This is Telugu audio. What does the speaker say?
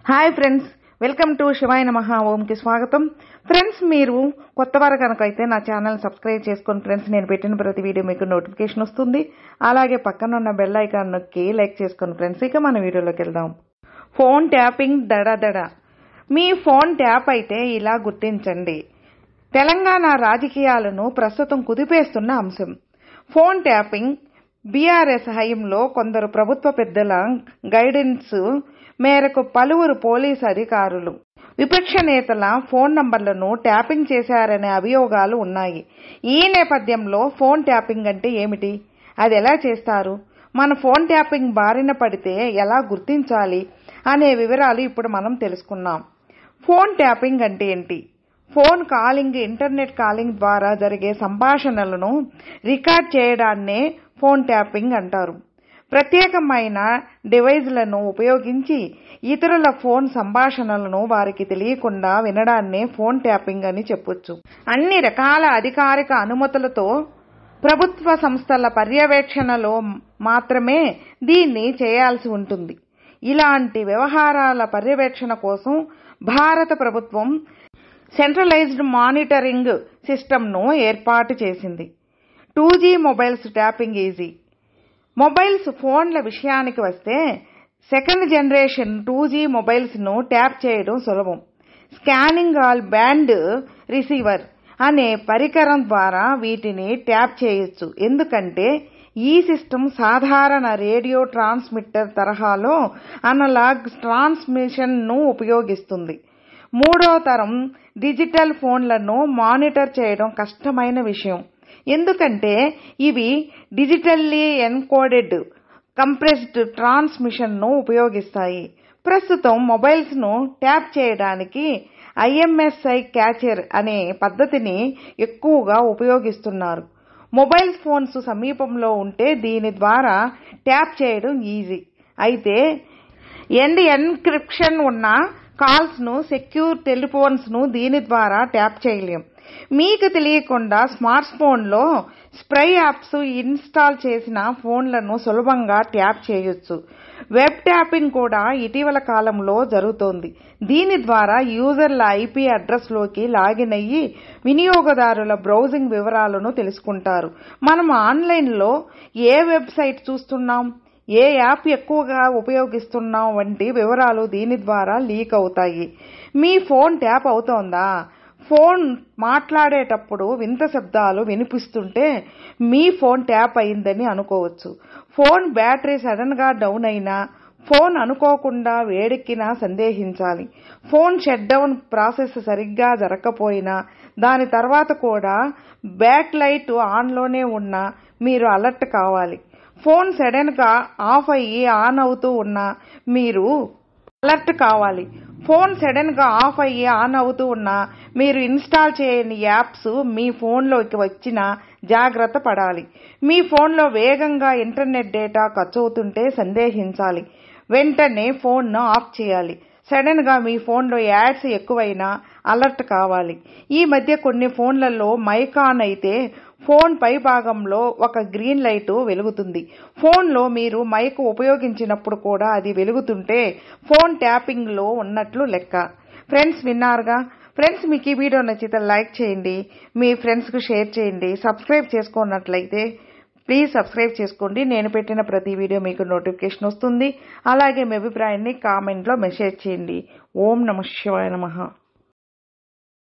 హాయ్ ఫ్రెండ్స్, వెల్కమ్ టు శివాయ నమః ఓంకి స్వాగతం. ఫ్రెండ్స్, మీరు కొత్తవారు కనుకైతే నా ఛానల్ సబ్స్క్రైబ్ చేసుకోండి ఫ్రెండ్స్. నేను పెట్టిన ప్రతి వీడియో మీకు నోటిఫికేషన్ వస్తుంది. అలాగే పక్కన ఉన్న బెల్ ఐకాన్ నొక్కి లైక్ చేసుకోండి ఫ్రెండ్స్. ఇక మన వీడియోలోకి వెళ్దాం. ఫోన్ ట్యాపింగ్ దడదడ. మీ ఫోన్ ట్యాప్ అయితే ఇలా గుర్తించండి. తెలంగాణ రాజకీయాలను ప్రస్తుతం కుదిపేస్తున్న అంశం ఫోన్ ట్యాపింగ్. బీఆర్ఎస్ హయాంలో కొందరు ప్రభుత్వ పెద్దల గైడెన్స్ మేరకు పలువురు పోలీసు అధికారులు విపక్ష నేతల ఫోన్ నంబర్లను ట్యాపింగ్ చేశారనే అభియోగాలు ఉన్నాయి. ఈ నేపథ్యంలో ఫోన్ ట్యాపింగ్ అంటే ఏమిటి, అది ఎలా చేస్తారు, మన ఫోన్ ట్యాపింగ్ బారిన పడితే ఎలా గుర్తించాలి అనే వివరాలు ఇప్పుడు మనం తెలుసుకుందాం. ఫోన్ ట్యాపింగ్ అంటే ఏంటి? ఫోన్ కాలింగ్, ఇంటర్నెట్ కాలింగ్ ద్వారా జరిగే సంభాషణలను రికార్డ్ చేయడాన్నే ఫోన్ ట్యాపింగ్ అంటారు. ప్రత్యేకమైన డివైజ్లను ఉపయోగించి ఇతరుల ఫోన్ సంభాషణలను వారికి తెలియకుండా వినడాన్నే ఫోన్ ట్యాపింగ్ అని చెప్పొచ్చు. అన్ని రకాల అధికారిక అనుమతులతో ప్రభుత్వ సంస్థల పర్యవేక్షణలో మాత్రమే దీన్ని చేయాల్సి ఉంటుంది. ఇలాంటి వ్యవహారాల పర్యవేక్షణ కోసం భారత ప్రభుత్వం సెంట్రలైజ్డ్ మానిటరింగ్ సిస్టమ్ను ఏర్పాటు చేసింది. 2G mobiles tapping easy. Mobiles ఫోన్ల విషయానికి వస్తే సెకండ్ జనరేషన్ 2G మొబైల్స్ను ట్యాప్ చేయడం సులభం. స్కానింగ్ ఆల్ బ్యాండ్ రిసీవర్ అనే పరికరం ద్వారా వీటిని ట్యాప్ చేయొచ్చు. ఎందుకంటే ఈ సిస్టమ్ సాధారణ రేడియో ట్రాన్స్మిటర్ తరహాలో అనలాగ్ ట్రాన్స్మిషన్ను ఉపయోగిస్తుంది. మూడో తరం డిజిటల్ ఫోన్లను మానిటర్ చేయడం కష్టమైన విషయం. ఎందుకంటే ఇవి డిజిటల్లీ ఎన్కోడెడ్ కంప్రెస్డ్ ట్రాన్స్మిషన్ను ఉపయోగిస్తాయి. ప్రస్తుతం మొబైల్స్ను ట్యాప్ చేయడానికి IMSI క్యాచర్ అనే పద్ధతిని ఎక్కువగా ఉపయోగిస్తున్నారు. మొబైల్ ఫోన్స్ సమీపంలో ఉంటే దీని ద్వారా ట్యాప్ చేయడం ఈజీ. అయితే ఎండ్ ఎన్క్రిప్షన్ ఉన్న కాల్స్ను, సెక్యూర్ టెలిఫోన్స్ను దీని ద్వారా ట్యాప్ చేయలేం. మీకు తెలియకుండా స్మార్ట్ ఫోన్లో స్ప్రే యాప్స్ ఇన్స్టాల్ చేసిన ఫోన్లను సులభంగా ట్యాప్ చేయొచ్చు. వెబ్ ట్యాపింగ్ కూడా ఇటీవల కాలంలో జరుగుతోంది. దీని ద్వారా యూజర్ల IP అడ్రస్లోకి లాగిన్ అయ్యి వినియోగదారుల బ్రౌజింగ్ వివరాలను తెలుసుకుంటారు. మనం ఆన్లైన్లో ఏ వెబ్సైట్ చూస్తున్నాం, ఏ యాప్ ఎక్కువగా ఉపయోగిస్తున్నాం వంటి వివరాలు దీని ద్వారా లీక్ అవుతాయి. మీ ఫోన్ ట్యాప్ అవుతోందా? ఫోన్ మాట్లాడేటప్పుడు వింత శబ్దాలు వినిపిస్తుంటే మీ ఫోన్ ట్యాప్ అయిందని అనుకోవచ్చు. ఫోన్ బ్యాటరీ సడన్గా డౌన్ అయినా, ఫోన్ అనుకోకుండా వేడెక్కినా సందేహించాలి. ఫోన్ షట్ డౌన్ ప్రాసెస్ సరిగ్గా జరగకపోయినా, దాని తర్వాత కూడా బ్యాక్ లైట్ ఆన్లోనే ఉన్నా మీరు అలర్ట్ కావాలి. ఫోన్ సడన్గా ఆఫ్ అయ్యి ఆన్ అవుతూ ఉన్నా మీరు అలర్ట్ కావాలి. ఫోన్ సడన్గా ఆఫ్ అయ్యి ఆన్ అవుతూ ఉన్నా మీరు ఇన్స్టాల్ చేయని యాప్స్ మీ ఫోన్లోకి వచ్చినా జాగ్రత్త పడాలి. మీ ఫోన్లో వేగంగా ఇంటర్నెట్ డేటా ఖర్చు అవుతుంటే సందేహించాలి. వెంటనే ఫోన్ను ఆఫ్ చేయాలి. సడన్గా మీ ఫోన్లో యాడ్స్ ఎక్కువైనా అలర్ట్ కావాలి. ఈ మధ్య కొన్ని ఫోన్లలో మైక్ ఆన్ అయితే ఫోన్ పై భాగంలో ఒక గ్రీన్ లైట్ వెలుగుతుంది. ఫోన్లో మీరు మైక్ ఉపయోగించినప్పుడు కూడా అది వెలుగుతుంటే ఫోన్ ట్యాపింగ్లో ఉన్నట్లు లెక్క. ఫ్రెండ్స్, విన్నారుగా. ఫ్రెండ్స్, మీకు ఈ వీడియో నచ్చితే లైక్ చేయండి, మీ ఫ్రెండ్స్కు షేర్ చేయండి. సబ్స్క్రైబ్ చేసుకున్నట్లయితే ప్లీజ్ సబ్స్క్రైబ్ చేసుకోండి. నేను పెట్టిన ప్రతి వీడియో మీకు నోటిఫికేషన్ వస్తుంది. అలాగే మీ అభిప్రాయాన్ని కామెంట్లో మెసేజ్ చేయండి. ఓం నమః శివాయ నమః.